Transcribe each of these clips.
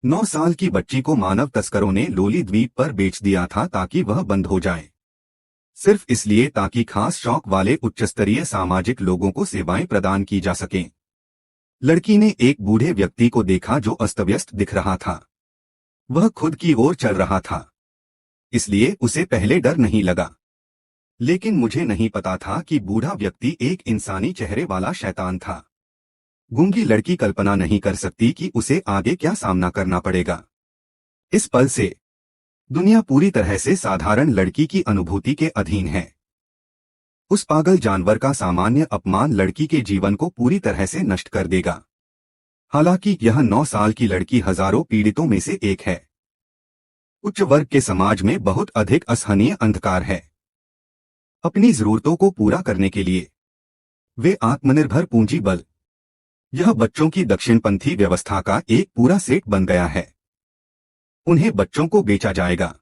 9 साल की बच्ची को मानव तस्करों ने लोली द्वीप पर बेच दिया था ताकि वह बंद हो जाए। सिर्फ इसलिए ताकि खास शौक वाले उच्चस्तरीय सामाजिक लोगों को सेवाएं प्रदान की जा सकें। लड़की ने एक बूढ़े व्यक्ति को देखा जो अस्तव्यस्त दिख रहा था। वह खुद की ओर चल रहा था, इसलिए उसे पहले डर नहीं लगा। लेकिन मुझे नहीं पता था कि बूढ़ा व्यक्ति एक इंसानी चेहरे वाला शैतान था। गूंगी लड़की कल्पना नहीं कर सकती कि उसे आगे क्या सामना करना पड़ेगा। इस पल से दुनिया पूरी तरह से साधारण लड़की की अनुभूति के अधीन है। उस पागल जानवर का सामान्य अपमान लड़की के जीवन को पूरी तरह से नष्ट कर देगा। हालांकि यह 9 साल की लड़की हजारों पीड़ितों में से एक है। उच्च वर्ग के समाज में बहुत अधिक असहनीय अंधकार है। अपनी जरूरतों को पूरा करने के लिए वे आत्मनिर्भर पूंजी बल, यह बच्चों की दक्षिणपंथी व्यवस्था का एक पूरा सेट बन गया है। उन्हें बच्चों को बेचा जाएगा।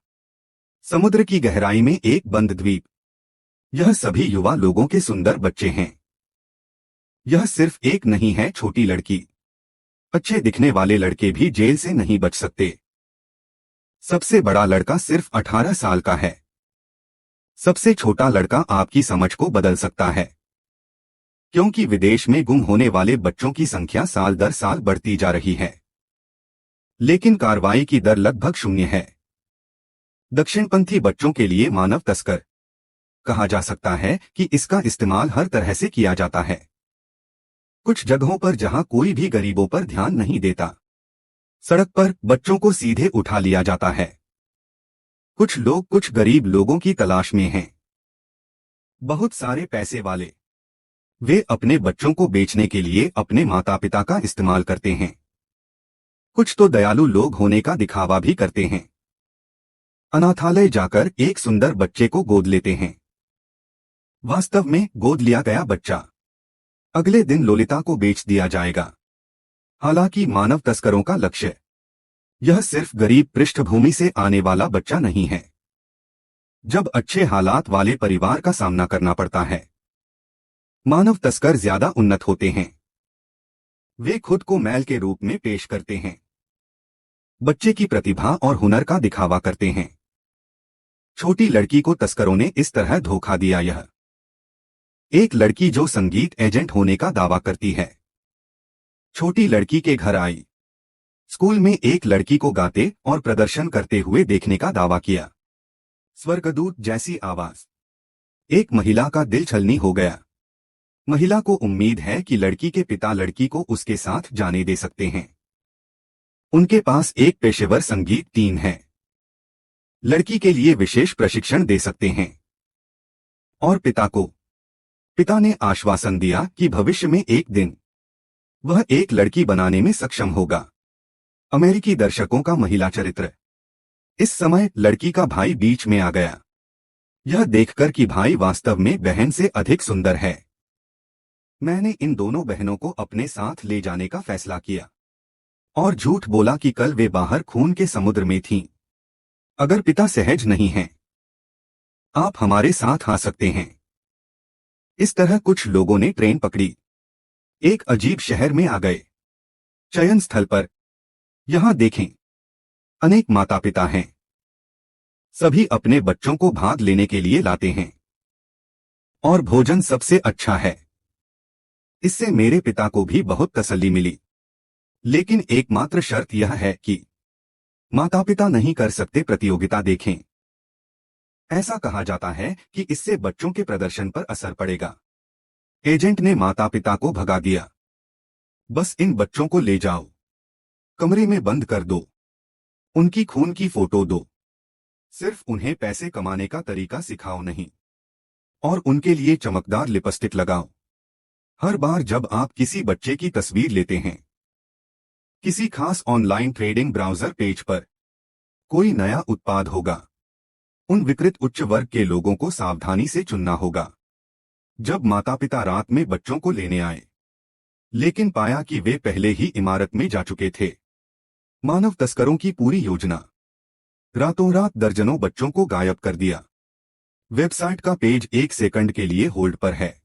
समुद्र की गहराई में एक बंद द्वीप, यह सभी युवा लोगों के सुंदर बच्चे हैं। यह सिर्फ एक नहीं है छोटी लड़की। अच्छे दिखने वाले लड़के भी जेल से नहीं बच सकते। सबसे बड़ा लड़का सिर्फ 18 साल का है। सबसे छोटा लड़का आपकी समझ को बदल सकता है, क्योंकि विदेश में गुम होने वाले बच्चों की संख्या साल दर साल बढ़ती जा रही है, लेकिन कार्रवाई की दर लगभग शून्य है। दक्षिणपंथी बच्चों के लिए मानव तस्कर कहा जा सकता है कि इसका इस्तेमाल हर तरह से किया जाता है। कुछ जगहों पर जहां कोई भी गरीबों पर ध्यान नहीं देता, सड़क पर बच्चों को सीधे उठा लिया जाता है। कुछ लोग कुछ गरीब लोगों की तलाश में हैं। बहुत सारे पैसे वाले वे अपने बच्चों को बेचने के लिए अपने माता पिता का इस्तेमाल करते हैं। कुछ तो दयालु लोग होने का दिखावा भी करते हैं। अनाथालय जाकर एक सुंदर बच्चे को गोद लेते हैं। वास्तव में गोद लिया गया बच्चा अगले दिन लोलिता को बेच दिया जाएगा। हालांकि मानव तस्करों का लक्ष्य यह सिर्फ गरीब पृष्ठभूमि से आने वाला बच्चा नहीं है। जब अच्छे हालात वाले परिवार का सामना करना पड़ता है, मानव तस्कर ज्यादा उन्नत होते हैं। वे खुद को मैल के रूप में पेश करते हैं, बच्चे की प्रतिभा और हुनर का दिखावा करते हैं। छोटी लड़की को तस्करों ने इस तरह धोखा दिया। यह एक लड़की जो संगीत एजेंट होने का दावा करती है, छोटी लड़की के घर आई। स्कूल में एक लड़की को गाते और प्रदर्शन करते हुए देखने का दावा किया। स्वर्गदूत जैसी आवाज, एक महिला का दिल छलनी हो गया। महिला को उम्मीद है कि लड़की के पिता लड़की को उसके साथ जाने दे सकते हैं। उनके पास एक पेशेवर संगीत टीम है, लड़की के लिए विशेष प्रशिक्षण दे सकते हैं। और पिता ने आश्वासन दिया कि भविष्य में एक दिन वह एक लड़की बनाने में सक्षम होगा। अमेरिकी दर्शकों का महिला चरित्र। इस समय लड़की का भाई बीच में आ गया, यह देखकर कि भाई वास्तव में बहन से अधिक सुंदर है। मैंने इन दोनों बहनों को अपने साथ ले जाने का फैसला किया और झूठ बोला कि कल वे बाहर खून के समुद्र में थीं। अगर पिता सहज नहीं हैं, आप हमारे साथ आ सकते हैं। इस तरह कुछ लोगों ने ट्रेन पकड़ी, एक अजीब शहर में आ गए। चयन स्थल पर यहां देखें, अनेक माता पिता हैं। सभी अपने बच्चों को भाग लेने के लिए लाते हैं और भोजन सबसे अच्छा है। इससे मेरे पिता को भी बहुत तसल्ली मिली, लेकिन एकमात्र शर्त यह है कि माता पिता नहीं कर सकते प्रतियोगिता देखें। ऐसा कहा जाता है कि इससे बच्चों के प्रदर्शन पर असर पड़ेगा। एजेंट ने माता पिता को भगा दिया। बस इन बच्चों को ले जाओ, कमरे में बंद कर दो, उनकी खून की फोटो दो। सिर्फ उन्हें पैसे कमाने का तरीका सिखाओ नहीं, और उनके लिए चमकदार लिपस्टिक लगाओ। हर बार जब आप किसी बच्चे की तस्वीर लेते हैं, किसी खास ऑनलाइन ट्रेडिंग ब्राउजर पेज पर कोई नया उत्पाद होगा। उन विकृत उच्च वर्ग के लोगों को सावधानी से चुनना होगा। जब माता पिता रात में बच्चों को लेने आए, लेकिन पाया कि वे पहले ही इमारत में जा चुके थे। मानव तस्करों की पूरी योजना रातों रात दर्जनों बच्चों को गायब कर दिया। वेबसाइट का पेज 1 सेकंड के लिए होल्ड पर है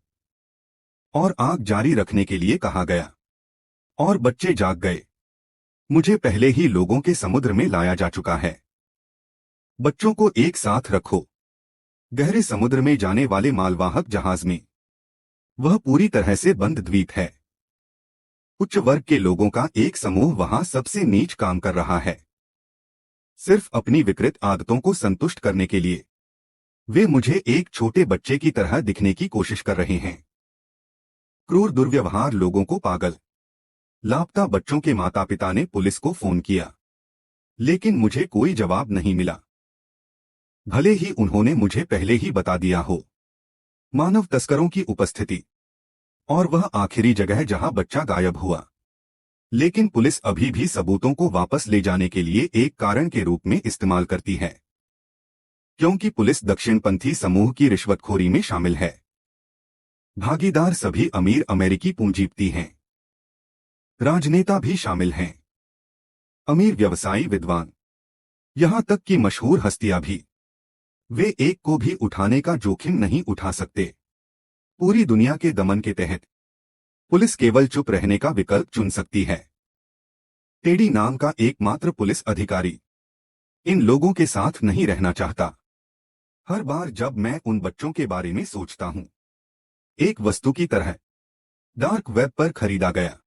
और आग जारी रखने के लिए कहा गया, और बच्चे जाग गए। मुझे पहले ही लोगों के समुद्र में लाया जा चुका है। बच्चों को एक साथ रखो। गहरे समुद्र में जाने वाले मालवाहक जहाज में। वह पूरी तरह से बंद द्वीप है। उच्च वर्ग के लोगों का एक समूह वहां सबसे नीच काम कर रहा है। सिर्फ अपनी विकृत आदतों को संतुष्ट करने के लिए वे मुझे एक छोटे बच्चे की तरह दिखने की कोशिश कर रहे हैं। क्रूर दुर्व्यवहार लोगों को पागल। लापता बच्चों के माता पिता ने पुलिस को फोन किया, लेकिन मुझे कोई जवाब नहीं मिला। भले ही उन्होंने मुझे पहले ही बता दिया हो। मानव तस्करों की उपस्थिति और वह आखिरी जगह जहां बच्चा गायब हुआ। लेकिन पुलिस अभी भी सबूतों को वापस ले जाने के लिए एक कारण के रूप में इस्तेमाल करती है, क्योंकि पुलिस दक्षिणपंथी समूह की रिश्वतखोरी में शामिल है। भागीदार सभी अमीर अमेरिकी पूंजीपति हैं। राजनेता भी शामिल हैं। अमीर व्यवसायी, विद्वान, यहां तक कि मशहूर हस्तियां भी। वे एक को भी उठाने का जोखिम नहीं उठा सकते। पूरी दुनिया के दमन के तहत पुलिस केवल चुप रहने का विकल्प चुन सकती है। टेडी नाम का एकमात्र पुलिस अधिकारी इन लोगों के साथ नहीं रहना चाहता। हर बार जब मैं उन बच्चों के बारे में सोचता हूं, एक वस्तु की तरह डार्क वेब पर खरीदा गया,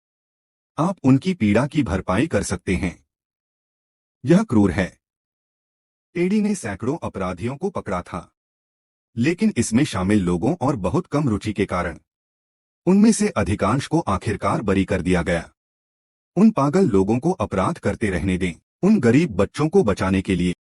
आप उनकी पीड़ा की भरपाई कर सकते हैं। यह क्रूर है। टेडी ने सैकड़ों अपराधियों को पकड़ा था, लेकिन इसमें शामिल लोगों और बहुत कम रुचि के कारण उनमें से अधिकांश को आखिरकार बरी कर दिया गया। उन पागल लोगों को अपराध करते रहने दें। उन गरीब बच्चों को बचाने के लिए